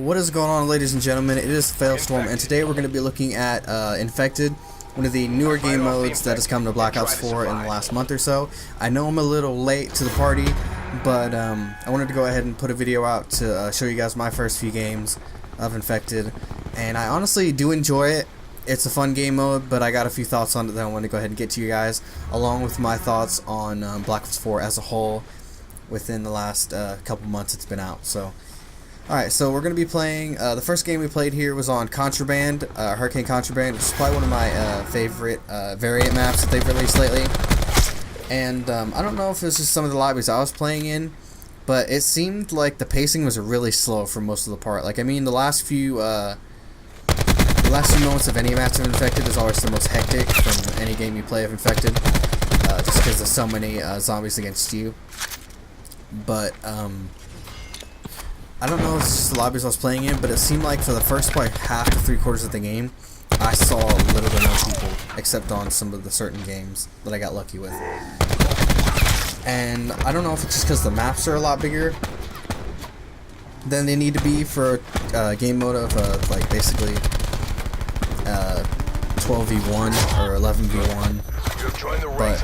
What is going on, ladies and gentlemen? It is Failstorm, and today we're going to be looking at Infected, one of the newer game modes that has come to Black Ops 4 in the last month or so. I know I'm a little late to the party, but I wanted to go ahead and put a video out to show you guys my first few games of Infected, and I honestly do enjoy it. It's a fun game mode, but I got a few thoughts on it that I want to go ahead and get to you guys, along with my thoughts on Black Ops 4 as a whole within the last couple months it's been out. So, alright, so we're going to be playing, the first game we played here was on Contraband, Hurricane Contraband, which is probably one of my favorite variant maps that they've released lately. And I don't know if this is some of the lobbies I was playing in, but it seemed like the pacing was really slow for most of the part. Like, I mean, the last few moments of any match of Infected is always the most hectic from any game you play of Infected, just because there's so many zombies against you. But, I don't know if it's just the lobbies I was playing in, but it seemed like for the first probably half to 3/4 of the game, I saw little to no people, except on some of the certain games that I got lucky with. And I don't know if it's just because the maps are a lot bigger than they need to be for a game mode of like basically 12v1 or 11v1. But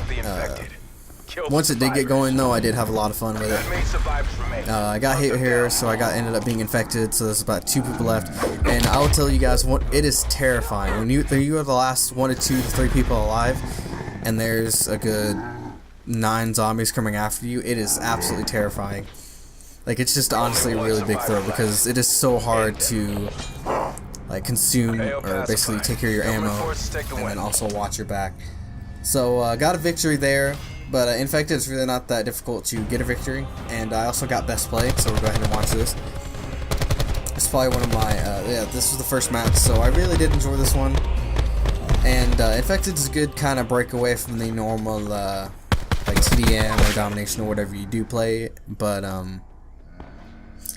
once it did get going, though, I did have a lot of fun with it. I got hit here, so I ended up being infected. So there's about 2 people left, and I will tell you guys what, it is terrifying when you are the last 1 to 2 to 3 people alive, and there's a good 9 zombies coming after you. It is absolutely terrifying. Like, it's just honestly a really big throw because it is so hard to like consume or basically take care of your ammo and then also watch your back. So got a victory there, but Infected is really not that difficult to get a victory, and I also got best play, so we'll go ahead and watch this. It's probably one of my yeah, this was the first match, so I really did enjoy this one. And Infected is a good kind of break away from the normal like TDM or domination or whatever you do play, but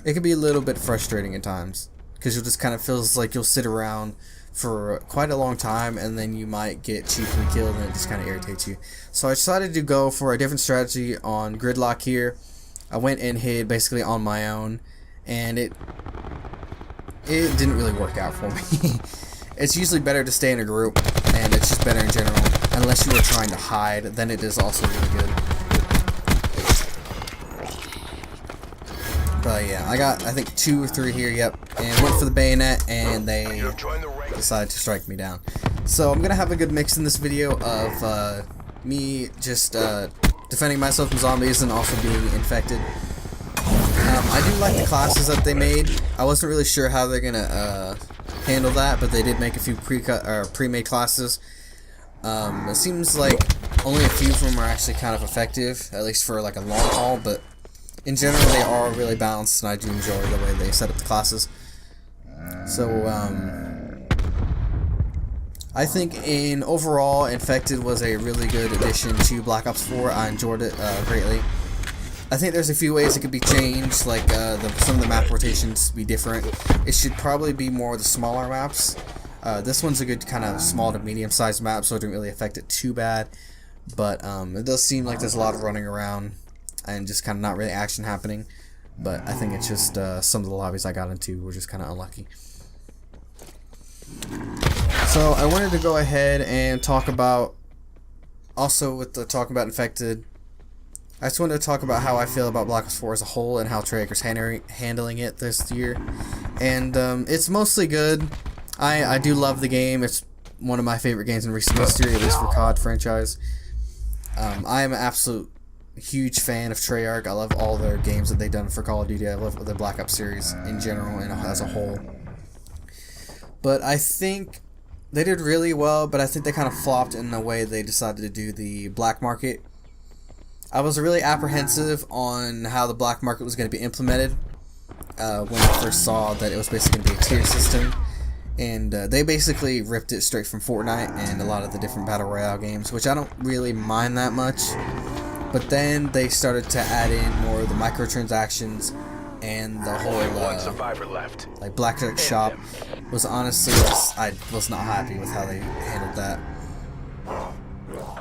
it can be a little bit frustrating at times, because you'll just kind of feels like you'll sit around for quite a long time and then you might get cheaply killed and it just kind of irritates you. So I decided to go for a different strategy on Gridlock here. I went and hid basically on my own, and it didn't really work out for me. It's usually better to stay in a group, and it's just better in general, unless you are trying to hide, then it is also really good. But yeah, I got, I think 2 or 3 here, yep, and went for the bayonet, and they decided to strike me down. So I'm gonna have a good mix in this video of me just defending myself from zombies and also being infected. I do like the classes that they made. I wasn't really sure how they're gonna handle that, but they did make a few pre-made classes. It seems like only a few of them are actually kind of effective, at least for like a long haul, but in general they are really balanced, and I do enjoy the way they set up the classes. So I think in overall, Infected was a really good addition to Black Ops 4. I enjoyed it greatly. I think there's a few ways it could be changed, like some of the map rotations be different. It should probably be more of the smaller maps. This one's a good kind of small to medium sized map, so it didn't really affect it too bad. But it does seem like there's a lot of running around and just kind of not really action happening. But I think it's just some of the lobbies I got into were just kind of unlucky. So I wanted to go ahead and talk about, also with the talk about Infected, I just wanted to talk about how I feel about Black Ops 4 as a whole and how Treyarch is handling it this year. And it's mostly good. I do love the game. It's one of my favorite games in recent history, at least for COD franchise. I am an absolute huge fan of Treyarch. I love all their games that they've done for Call of Duty. I love the Black Ops series in general and as a whole. But I think they did really well, but I think they kind of flopped in the way they decided to do the black market. I was really apprehensive on how the black market was going to be implemented when I first saw that it was basically going to be a tier system. And they basically ripped it straight from Fortnite and a lot of the different Battle Royale games, which I don't really mind that much. But then they started to add in more of the microtransactions, and the whole like blackjack shop was honestly, I was not happy with how they handled that.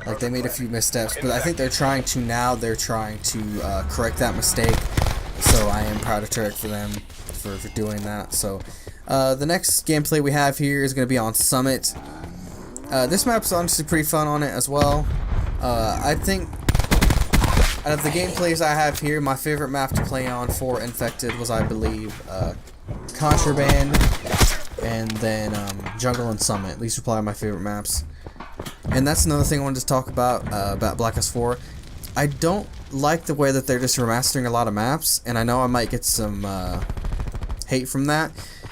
Like, they made a few missteps, but I think they're trying to correct that mistake So I am proud of Treyarch for them for doing that. So the next gameplay we have here is going to be on Summit. This map's honestly pretty fun on it as well. I think out of the gameplays I have here, my favorite map to play on for Infected was, I believe, Contraband, and then Jungle and Summit. These are probably my favorite maps. And that's another thing I wanted to talk about Black Ops 4. I don't like the way that they're just remastering a lot of maps, and I know I might get some hate from that.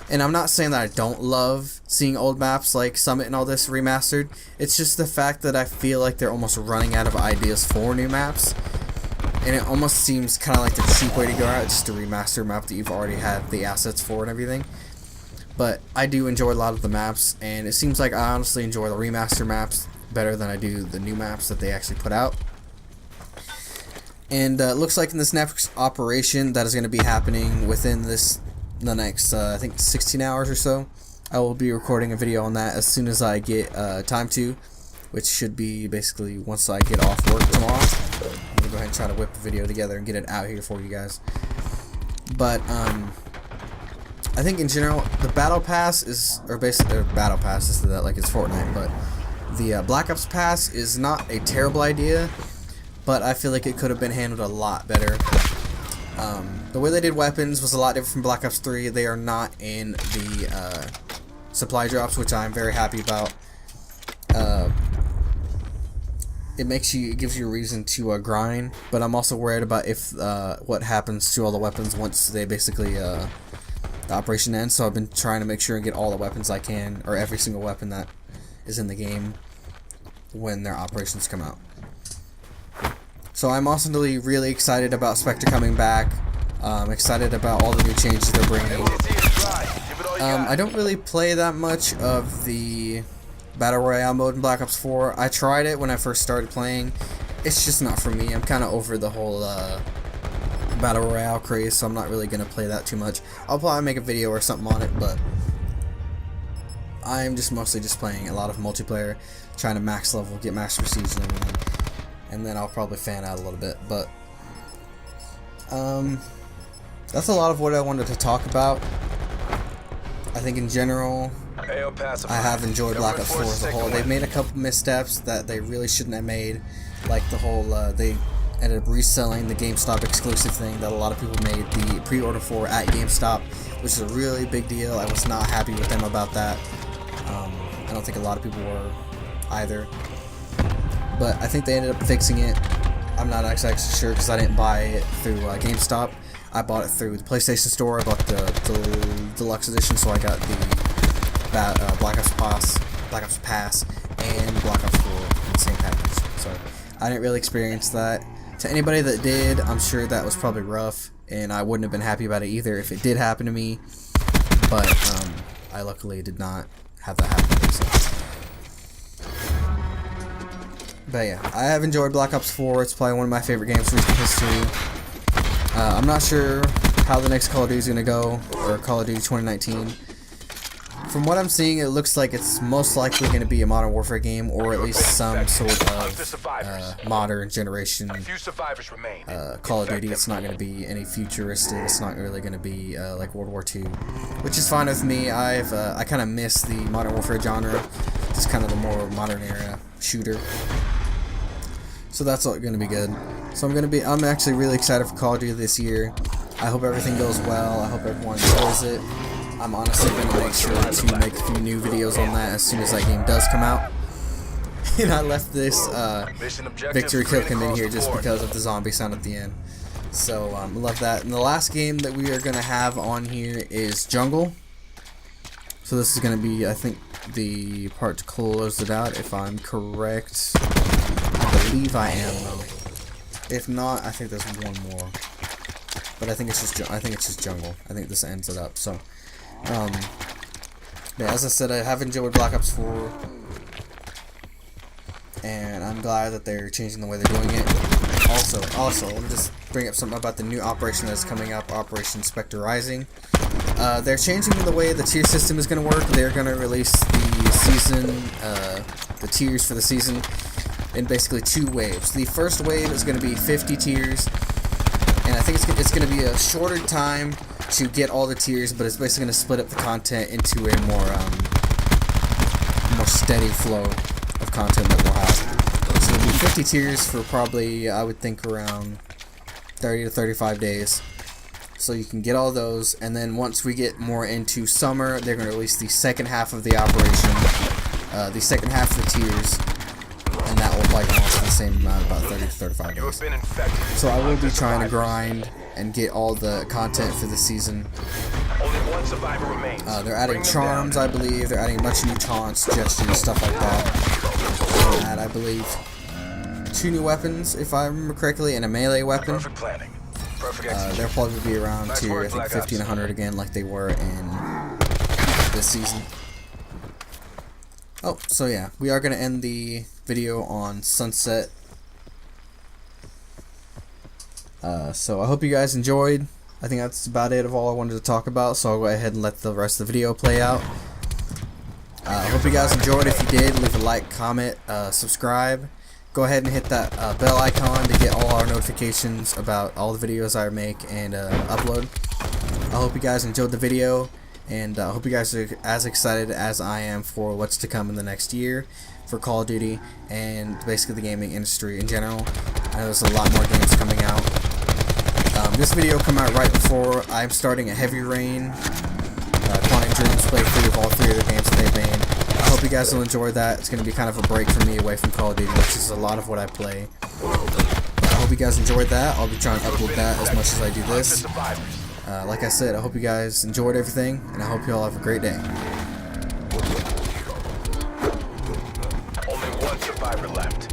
And I'm not saying that I don't love seeing old maps like Summit and all this remastered. It's just the fact that I feel like they're almost running out of ideas for new maps. And it almost seems kind of like the cheap way to go out, just to remaster a map that you've already had the assets for and everything. But I do enjoy a lot of the maps, and it seems like I honestly enjoy the remaster maps better than I do the new maps that they actually put out. And it looks like in this next operation that is going to be happening within the next, I think 16 hours or so, I will be recording a video on that as soon as I get time to, which should be basically once I get off work tomorrow. I'm going to go ahead and try to whip a video together and get it out here for you guys. But I think in general, the Battle Pass is, or basically, Battle Pass is that like it's Fortnite, but the Black Ops Pass is not a terrible idea, but I feel like it could have been handled a lot better. The way they did weapons was a lot different from Black Ops 3. They are not in the supply drops, which I'm very happy about. It gives you a reason to grind, but I'm also worried about if what happens to all the weapons once they basically the operation ends. So I've been trying to make sure and get all the weapons I can, or every single weapon that is in the game when their operations come out. So I'm also really excited about Spectre coming back. Excited about all the new changes they're bringing. I don't really play that much of the Battle Royale mode in Black Ops 4. I tried it when I first started playing. It's just not for me. I'm kind of over the whole Battle Royale craze, so I'm not really going to play that too much. I'll probably make a video or something on it, but I'm just mostly just playing a lot of multiplayer, trying to max level, get max prestige and everything. And then I'll probably fan out a little bit, but that's a lot of what I wanted to talk about. I think in general, I have enjoyed Black Ops 4 as a whole. They've made a couple missteps that they really shouldn't have made, like the whole, they ended up reselling the GameStop exclusive thing that a lot of people made the pre-order for at GameStop, which is a really big deal. I was not happy with them about that. I don't think a lot of people were either. But I think they ended up fixing it. I'm not actually sure because I didn't buy it through GameStop. I bought it through the PlayStation Store. I bought the deluxe edition, so I got the Black Ops Pass, and Black Ops 4 in the same package. So I didn't really experience that. To anybody that did, I'm sure that was probably rough, and I wouldn't have been happy about it either if it did happen to me. But I luckily did not have that happen to me. So. But yeah, I have enjoyed Black Ops 4. It's probably one of my favorite games in recent history. I'm not sure how the next Call of Duty is going to go, or Call of Duty 2019. From what I'm seeing, it looks like it's most likely going to be a Modern Warfare game, or at least some sort of modern generation Call of Duty. It's not going to be any futuristic. It's not really going to be like World War II, which is fine with me. I kind of miss the Modern Warfare genre. It's kind of the more modern era shooter. So that's going to be good. So I'm actually really excited for Call of Duty this year. I hope everything goes well. I hope everyone enjoys it. I'm honestly going to make sure to make a few new videos on that as soon as that game does come out. And I left this victory kill cam in here just because of the zombie sound at the end. So love that. And the last game that we are going to have on here is Jungle. So this is going to be, I think, the part to close it out, if I'm correct. I believe I am, though. If not, I think there's one more. But I think it's just Jungle. I think this ends it up. So, yeah, as I said, I have enjoyed Black Ops 4, and I'm glad that they're changing the way they're doing it. Also, let me just bring up something about the new operation that's coming up, Operation Spectre Rising. They're changing the way the tier system is going to work. They're going to release the season, the tiers for the season in basically 2 waves. The first wave is going to be 50 tiers, and I I think it's going to be a shorter time to get all the tiers, but it's basically going to split up the content into a more steady flow of content that we'll have. So it'll be 50 tiers for probably, I would think, around 30 to 35 days. So you can get all those, and then once we get more into summer, they're going to release the second half of the operation, the second half of the tiers, and that will like almost the same amount, about 30 to 35 days. So I will be trying to grind and get all the content for the season. They're adding charms, I believe. They're adding a bunch of new taunts, gestures, stuff like that. And I believe 2 new weapons, if I remember correctly, and a melee weapon. They'll probably be around tier, I think, 1500 again, like they were in this season. Oh, so yeah, we are going to end the video on Sunset. So I hope you guys enjoyed. I think that's about it of all I wanted to talk about, so I'll go ahead and let the rest of the video play out. I hope you guys enjoyed. If you did, leave a like, comment, subscribe. Go ahead and hit that bell icon to get all our notifications about all the videos I make and upload. I hope you guys enjoyed the video, and I hope you guys are as excited as I am for what's to come in the next year for Call of Duty and basically the gaming industry in general. I know there's a lot more games coming out. This video will come out right before I'm starting a Heavy Rain Quantic Dreams playthrough of all 3 of the games that they've made. I hope you guys will enjoy that. It's going to be kind of a break for me away from Call of Duty, which is a lot of what I play. I hope you guys enjoyed that. I'll be trying to upload that as much as I do this. Like I said, I hope you guys enjoyed everything, and I hope you all have a great day. Only one survivor left.